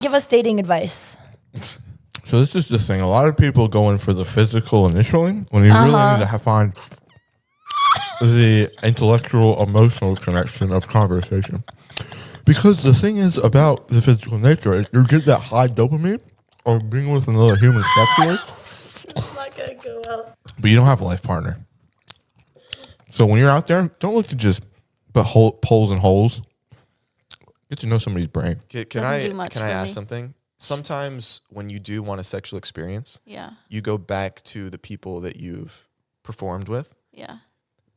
Give us dating advice. So this is the thing. A lot of people go in for the physical initially when you really need to find the intellectual, emotional connection of conversation. Because the thing is about the physical nature is you get that high dopamine or being with another human sexually. It's not going to go well. But you don't have a life partner. So when you're out there, don't look to just put poles and holes. Get to know somebody's brain. Can I ask something? Sometimes when you do want a sexual experience, you go back to the people that you've performed with. Yeah.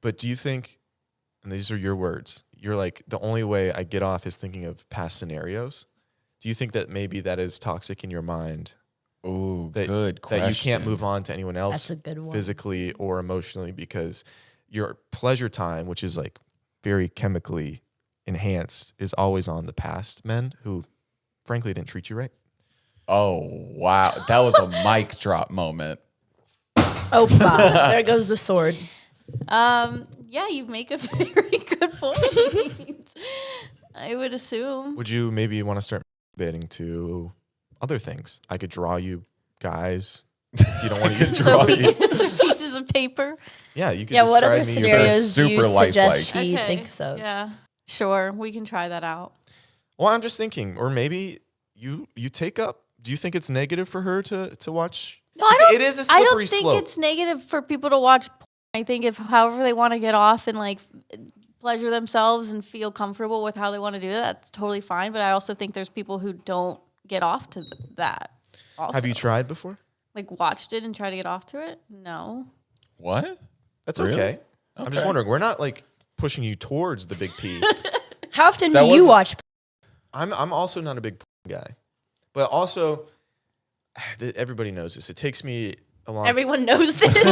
But do you think, and these are your words, you're like, the only way I get off is thinking of past scenarios. Do you think that maybe that is toxic in your mind? Oh, that, good question. That you can't move on to anyone else That's a good one. physically or emotionally because your pleasure time, which is like very chemically enhanced, is always on the past men who frankly didn't treat you right? Oh, wow. That was a mic drop moment. Oh, wow. There goes the sword. Yeah, you make a very good point. I would assume. Would you maybe want to start masturbating to other things? I could draw you guys. You don't want to draw you. Pieces of paper. Yeah, you could. Yeah, what other describe me your scenarios do you super lifelike. suggest she thinks of? Yeah, sure. We can try that out. Well, I'm just thinking, or maybe you take up. Do you think it's negative for her to watch? No, I don't, it is a slippery I don't think slope. it's negative for people to watch porn. I think if however they want to get off and like pleasure themselves and feel comfortable with how they want to do that, that's totally fine. But I also think there's people who don't get off to that. Also. Have you tried before? Like watched it and tried to get off to it? No. What? That's Really? okay. I'm just wondering. We're not like pushing you towards the big P. How often do you watch? I'm also not a big porn guy, but also everybody knows this. It takes me a long. Everyone knows this. Who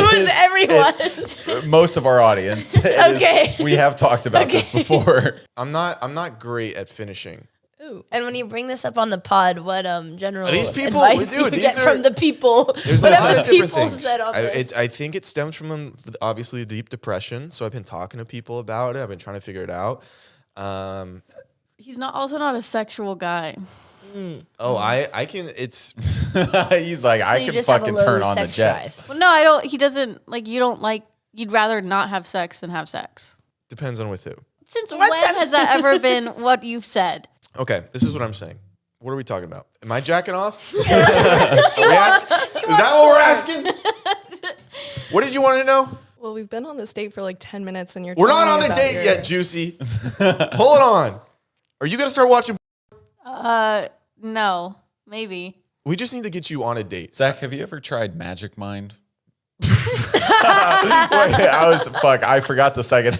is everyone? Most of our audience. Okay. We have talked about this before. I'm not great at finishing. Ooh. And when you bring this up on the pod, what general These people, advice dude, do you these get are- from the people? There's a lot Whatever of different people things. said on this. I think it stems from obviously deep depression. So I've been talking to people about it. I've been trying to figure it out. He's also not a sexual guy. Oh, I can. It's He's like, I you can just have a fucking low turn on the sex jets. drive. Well, no, I don't. He doesn't like. You don't like. You'd rather not have sex than have sex. depends on with who. Since when has that ever been what you've said? Okay, this is what I'm saying. What are we talking about? Am I jacking off? Is that what we're asking? What did you want to know? Well, we've been on this date for like 10 minutes and you're We're not telling on me the about date your- yet, Juicy. Hold on. Are you gonna start watching? No, maybe. We just need to get you on a date. Zach, have you ever tried Magic Mind? I forgot the second.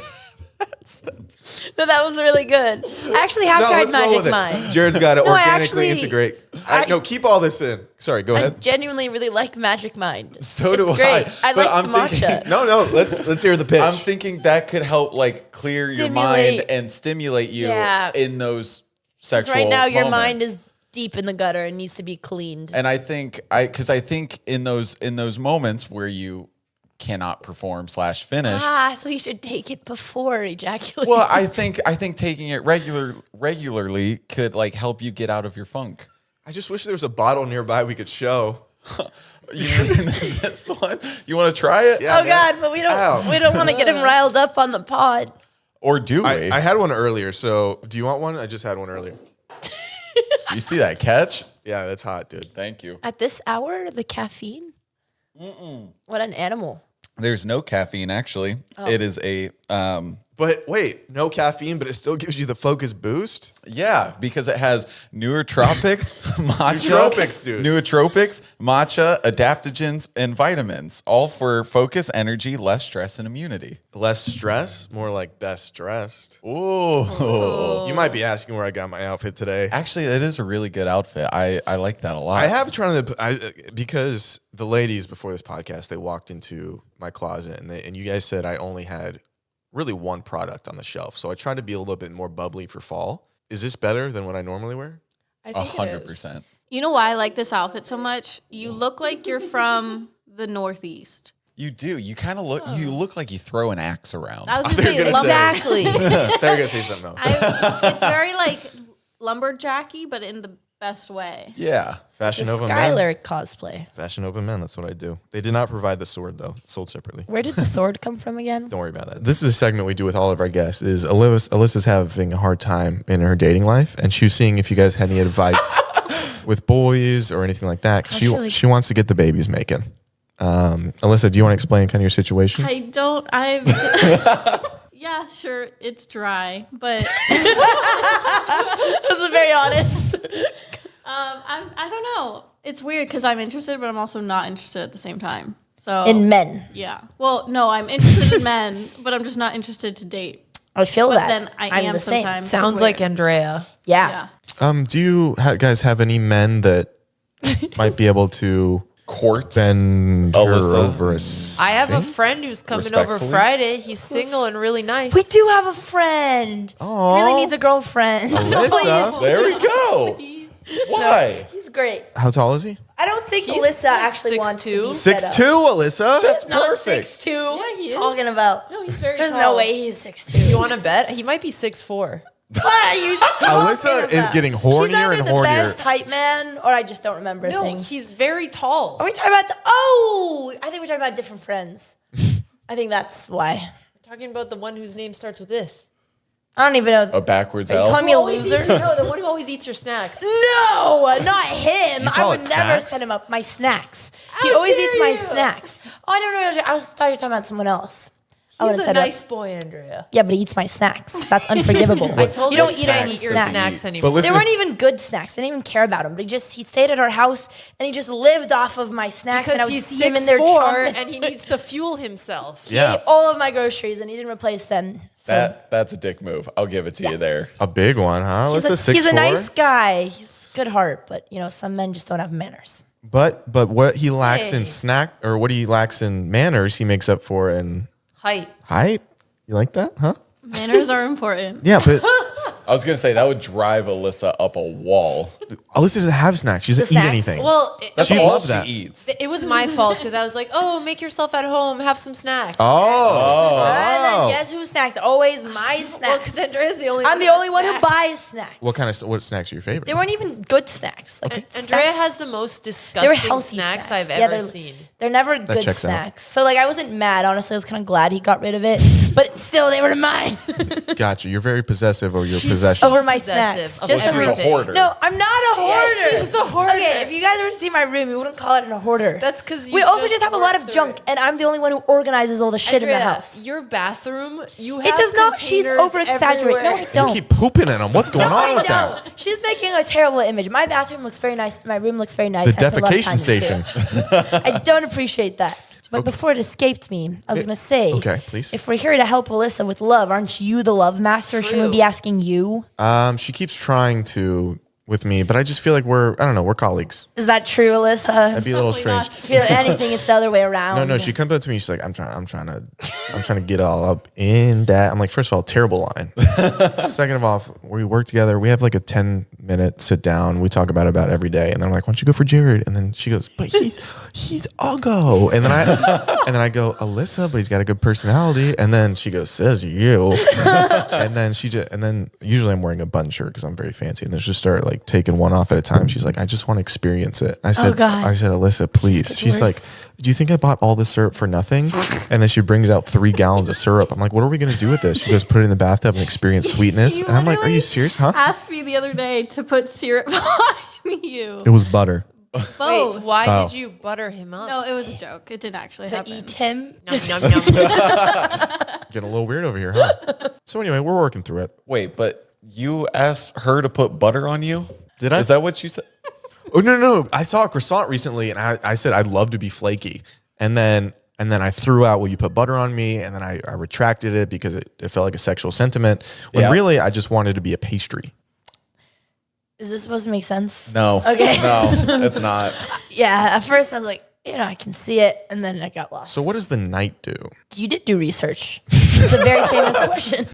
So that was really good. I actually have tried let's roll with Magic it. Mind. Jared's got to No, I organically actually- integrate. No, keep all this in. Sorry, go I ahead. genuinely really like Magic Mind. So it's do great. I. But like I'm matcha. thinking- No, let's hear the pitch. I'm thinking that could help like clear your mind Stimulate. and stimulate you Yeah. in those 'Cause sexual right now your moments. mind is deep in the gutter and needs to be cleaned. And I think I think in those moments where you cannot perform / finish. So you should take it before ejaculation. Well, I think taking it regularly could like help you get out of your funk. I just wish there was a bottle nearby we could show. This one, you want to try it? Yeah, oh man. God, but we don't want to get him riled up on the pod. Or do we? I had one earlier, so do you want one? I just had one earlier. You see that catch? Yeah, that's hot, dude. Thank you. At this hour, the caffeine? What an animal. There's no caffeine actually. Oh. It is a But wait, no caffeine, but it still gives you the focus boost? yeah, because it has nootropics, matcha, Nootropics, dude. nootropics, matcha, adaptogens, and vitamins, all for focus, energy, less stress, and immunity. Less stress, more like best dressed. Ooh. You might be asking where I got my outfit today. Actually, that is a really good outfit. I like that a lot. I have tried to, because the ladies before this podcast, they walked into my closet and you guys said I only had really one product on the shelf. So I tried to be a little bit more bubbly for fall. Is this better than what I normally wear? I think it is. 100%. You know why I like this outfit so much? You look like you're from the Northeast. You do. You kind of look. You look like you throw an axe around. I was thought gonna you were say, gonna say- Exactly. They're going to say something else. it's very like lumberjacky, but in the best way. Yeah. Fashion The Nova men. Skylar cosplay. Fashion Nova men. That's what I do. They did not provide the sword though. It's sold separately. Where did the sword come from again? Don't worry about that. This is a segment we do with all of our guests. Is Alyssa's having a hard time in her dating life, and she was seeing if you guys had any advice with boys or anything like that. 'Cause she wants to get the babies making. Alyssa, do you want to explain kind of your situation? I don't. Yeah, sure. It's dry, but This is very honest. I don't know. It's weird because I'm interested, but I'm also not interested at the same time. So In men. yeah. Well, no, I'm interested in men, but I'm just not interested to date. I feel But that. then I I'm am the same. sometimes. Sounds It's like weird. Andrea. Yeah. Yeah. Do you guys have any men that might be able to Court. bend Alyssa. her over a I have a sink? friend who's coming over Respectfully? Friday. He's single and really nice. We do have a friend. Aw. Really needs a girlfriend. Alyssa. There we go. Why? He's great. How tall is he? I don't think He's Alyssa like actually wants to 6'2". be set up. 6'2", Alyssa. That's Not perfect. 6'2". Yeah, he is. Talking about. No, he's very There's tall. no way he's 6'2". You want to bet? He might be 6'4". What are you talking Alyssa is about? getting She's hornier either and the hornier. best hype man, or I just don't remember No, things. he's very tall. Are we talking about I think we're talking about different friends. I think that's why. Talking about the one whose name starts with this. I don't even know. A backwards Are you L. calling me a loser? No, the one who always eats your snacks. No, not him. I call would it never snacks? send him up my snacks. He always eats my snacks. Oh, I don't know. Thought you were talking about someone else. I He's wouldn't a set it up. nice boy, Andrea. Yeah, but he eats my snacks. That's unforgivable. I told you don't him eat to any eat your snacks. snacks anymore. But They listen, weren't even good snacks. I didn't even care about him. But he stayed at our house and he just lived off of my snacks. and I Because would he's see him in there 6'4" chomping. and he needs to fuel himself. He yeah, ate all of my groceries and he didn't replace them. So That's a dick move. I'll give it to you there. a big one, huh? he's, Alyssa, he's a 6'4"? nice guy. He's good heart, but some men just don't have manners. But what he lacks Hey. in snack, or what he lacks in manners, he makes up for in Height. height. You like that, huh? Manners are important. Yeah, but I was going to say that would drive Alyssa up a wall. Alyssa doesn't have snacks. She doesn't The eat snacks? anything. Well, That's She all loved she that. eats. it was my fault because I was like, oh, make yourself at home, have some snacks. oh. And then guess whose snacks? Always my Well, snacks. because Andrea's the only I'm the only one who buys snacks. What snacks are your favorite? They weren't even good snacks. Like Andrea snacks- has the most they were disgusting healthy snacks snacks. I've Yeah, ever they're- seen. They're never good checks out. snacks. So I wasn't mad. Honestly, I was kind of glad he got rid of it. But still, they were mine. Gotcha. You're very possessive over your possessions. Over my Possessive snacks. of Just She's a everything. hoarder. No, I'm not a hoarder. she's a hoarder. Okay, if you guys were to see my room, you wouldn't call it a hoarder. That's 'cause you we also just just have a lot work of through junk, it. and I'm the only one who organizes all the shit in the Andrea, house. your bathroom, you have It does not. She's containers over exaggerating. No, I everywhere. don't. You keep pooping in them. What's going on I with don't. that? She's making a terrible image. My bathroom looks very nice. My room looks very nice. The I put a lot of time defecation into it. station. I don't appreciate that. But before it escaped me, I was going to say, Okay, please. if we're here to help Alyssa with love, aren't you the love master? Shouldn't we True. be asking you? She keeps trying to with me, but I just feel like we're colleagues. Is that true, Alyssa? That'd be a little Definitely strange. I feel like anything, it's the other way around. No, she comes up to me. She's like, I'm trying to get all up in that. I'm like, first of all, terrible line. Second of all, we work together. We have like a 10-minute sit down. We talk about every day. And then I'm like, why don't you go for Jared? And then she goes, but he's Uggo. And then I go, Alyssa, but he's got a good personality. And then she goes, says you. and then usually I'm wearing a button shirt because I'm very fancy. And then she'll start like taking one off at a time. She's like, I just want to experience it. I said, God. Alyssa, please. gets She's like, worse. do you think I bought all this syrup for nothing? And then she brings out 3 gallons of syrup. I'm like, what are we going to do with this? She goes, put it in the bathtub and experience sweetness. You And I'm like, are you literally serious? Huh? Asked me the other day to put syrup on you. It was butter. Both. Wait, why Oh. did you butter him up? No, it was a joke. It didn't actually to happen. eat him. Nom, nom, nom. Getting a little weird over here, huh? So anyway, we're working through it. Wait, but you asked her to put butter on you? Did I? Is that what you said? Oh, no. I saw a croissant recently and I said, I'd love to be flaky. And then I threw out, will you put butter on me? And then I retracted it because it felt like a sexual sentiment. When Yeah. really I just wanted to be a pastry. Is this supposed to make sense? No. Okay. No, it's not. Yeah, at first I was like, I can see it. And then I got lost. So what does the night do? You did do research. It's a very famous question.